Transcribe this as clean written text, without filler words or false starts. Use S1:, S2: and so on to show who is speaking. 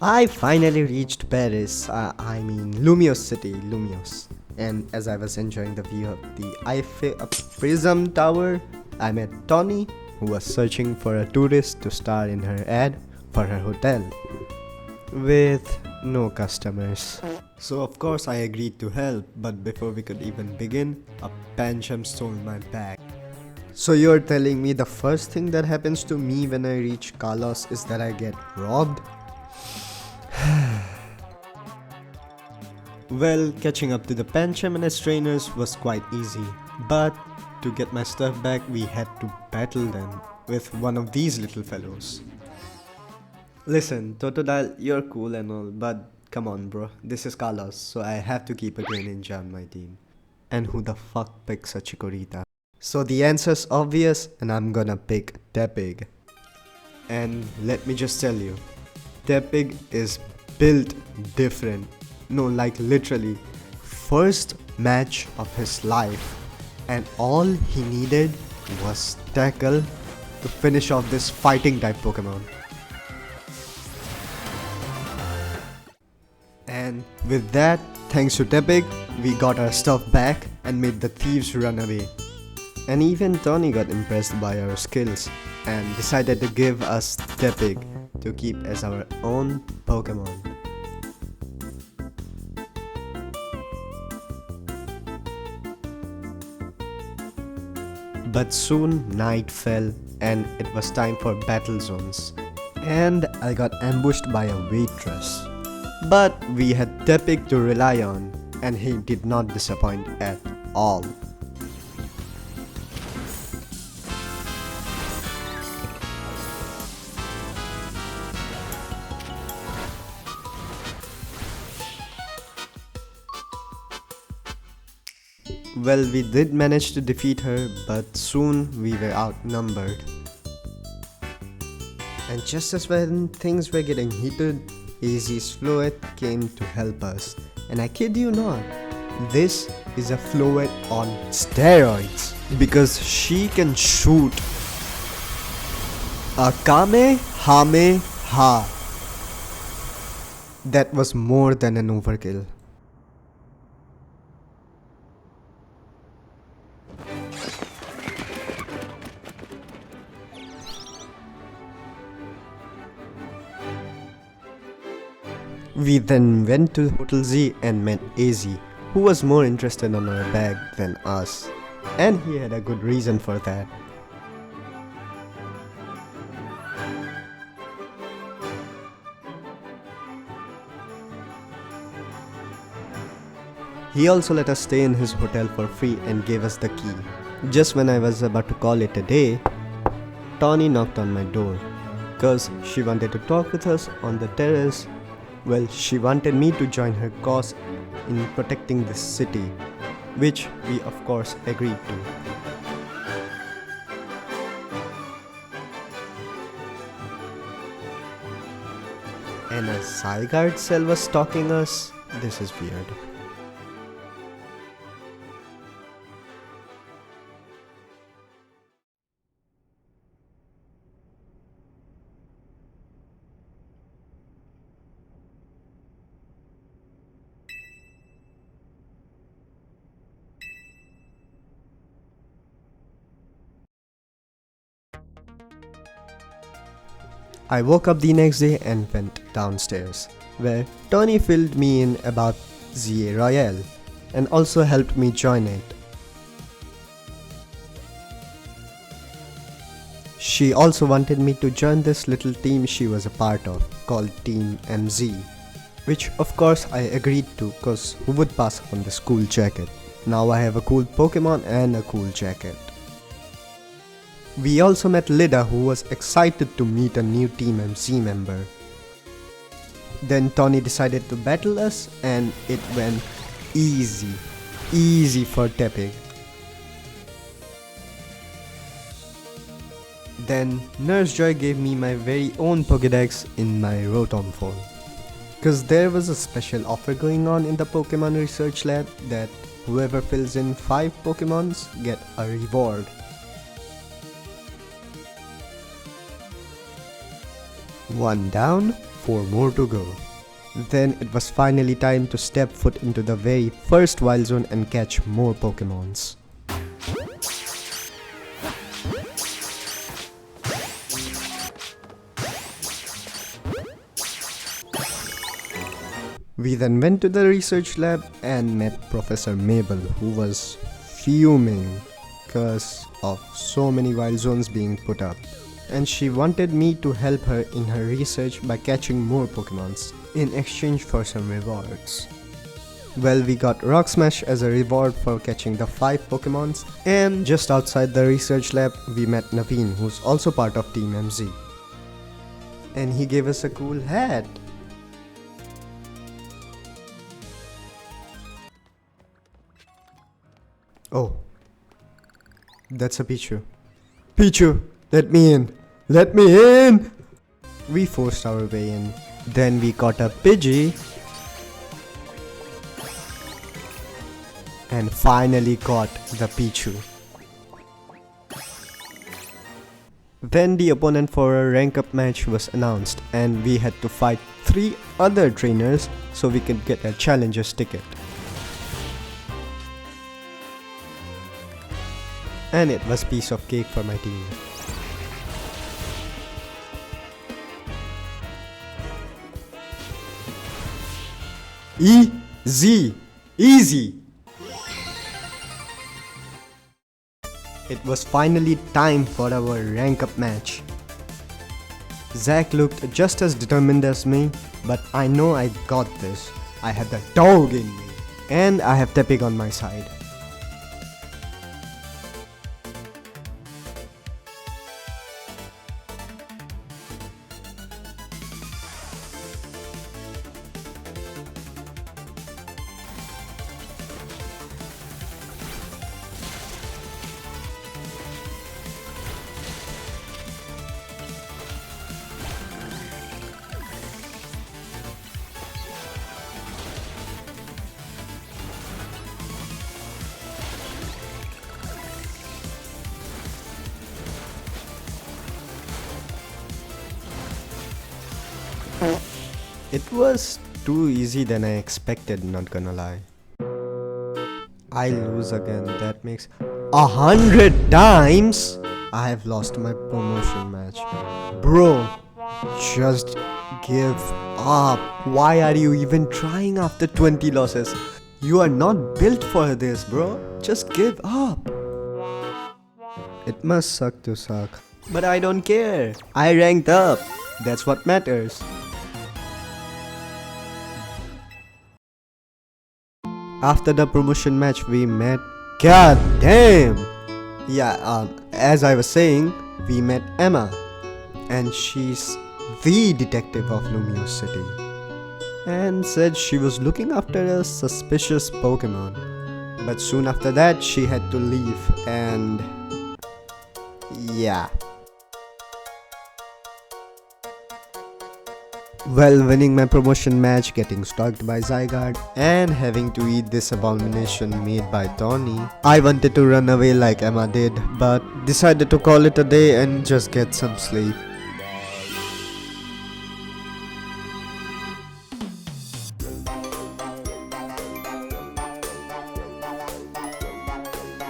S1: I finally reached Paris, Lumios City, Lumios. And as I was enjoying the view of the Eiffel Prism Tower, I met Tony, who was searching for a tourist to star in her ad for her hotel, with no customers. So of course I agreed to help, but before we could even begin, a Pancham stole my bag. So you're telling me the first thing that happens to me when I reach Carlos is that I get robbed? Well, catching up to the Pancham and its trainers was quite easy, but to get my stuff back we had to battle them with one of these little fellows. Listen, Totodile, you're cool and all, but come on bro, this is Carlos, so I have to keep a grey ninja on my team. And who the fuck picks a Chikorita? So the answer's obvious, and I'm gonna pick Tepig. And let me just tell you, Tepig is built different. No, like literally, first match of his life, and all he needed was tackle to finish off this fighting type Pokemon. And with that, thanks to Tepig, we got our stuff back and made the thieves run away. And even Tony got impressed by our skills and decided to give us Tepig to keep as our own Pokemon. But soon night fell and it was time for battle zones. And I got ambushed by a waitress. But we had Tepig to rely on, and he did not disappoint at all. Well, we did manage to defeat her, but soon we were outnumbered. And just as when things were getting heated, AZ's Floette came to help us. And I kid you not, this is a Floette on steroids, because she can shoot a Kamehameha. That was more than an overkill. We then went to Hotel Z and met AZ, who was more interested on our bag than us. And he had a good reason for that. He also let us stay in his hotel for free and gave us the key. Just when I was about to call it a day, Tawny knocked on my door, cause she wanted to talk with us on the terrace. Well, she wanted me to join her cause in protecting this city, which we of course agreed to. And a Zygarde cell was stalking us? This is weird. I woke up the next day and went downstairs, where Tony filled me in about ZA Royale and also helped me join it. She also wanted me to join this little team she was a part of called Team MZ, which of course I agreed to, cause who would pass up on this cool jacket? Now I have a cool Pokemon and a cool jacket. We also met Lida, who was excited to meet a new Team MC member. Then Tony decided to battle us and it went easy for Tepig. Then Nurse Joy gave me my very own Pokédex in my Rotom phone. Cause there was a special offer going on in the Pokemon Research Lab that whoever fills in 5 Pokemons get a reward. One down, 4 more to go. Then it was finally time to step foot into the very first wild zone and catch more Pokemons. We then went to the research lab and met Professor Mabel, who was fuming because of so many wild zones being put up. And she wanted me to help her in her research by catching more Pokemons in exchange for some rewards. Well, we got Rock Smash as a reward for catching the 5 Pokemons, and just outside the research lab we met Naveen, who's also part of Team MZ. And he gave us a cool hat. Oh, that's a Pichu. Pichu, let me in! Let me in! We forced our way in. Then we caught a Pidgey. And finally caught the Pichu. Then the opponent for a rank up match was announced and we had to fight 3 other trainers so we could get a challenger's ticket. And it was piece of cake for my team. Easy! Easy! It was finally time for our rank up match. Zack looked just as determined as me, but I know I got this. I had the dog in me. And I have Tepig on my side. It was too easy than I expected, not gonna lie. I lose again, that makes 100 times! I have lost my promotion match. Bro, just give up. Why are you even trying after 20 losses? You are not built for this, bro. Just give up. It must suck to suck. But I don't care. I ranked up. That's what matters. After the promotion match we met, god damn! Yeah, as I was saying, we met Emma. And she's the detective of Lumiose City. And said she was looking after a suspicious Pokemon. But soon after that she had to leave and... yeah. Well, winning my promotion match, getting stalked by Zygarde, and having to eat this abomination made by Tawny, I wanted to run away like Emma did, but decided to call it a day and just get some sleep.